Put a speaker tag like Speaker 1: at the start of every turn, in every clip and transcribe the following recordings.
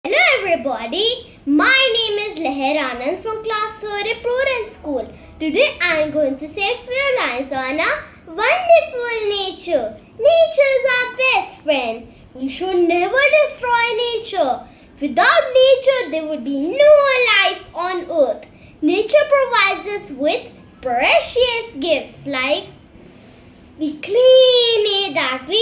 Speaker 1: Hello everybody, my name is Lehar Anand from class 3 Prudence School. Today I am going to say a few lines on a wonderful nature. Nature is our best friend. We should never destroy nature. Without nature there would be no life on earth. Nature provides us with precious gifts like the clean air that we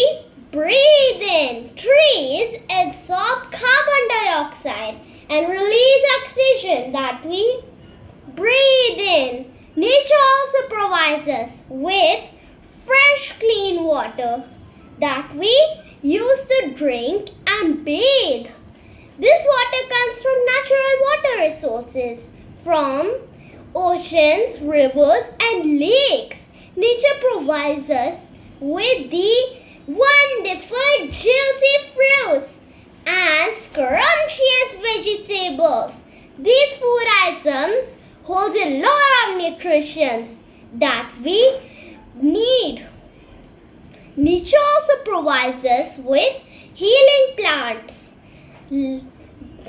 Speaker 1: breathe in. Trees absorb carbon dioxide and release oxygen that we breathe in. Nature also provides us with fresh clean water that we use to drink and bathe. This water comes from natural water resources, from oceans, rivers and lakes. Nature provides us with the wonderful juicy fruits and scrumptious vegetables. These food items hold a lot of nutrition that we need. Nature also provides us with healing plants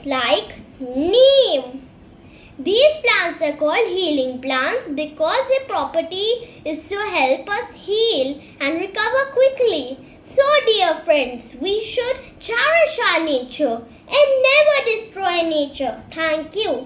Speaker 1: like neem. These plants are called healing plants because their property is to help us heal and recover quickly. So dear friends, we should cherish our nature and never destroy nature. Thank you.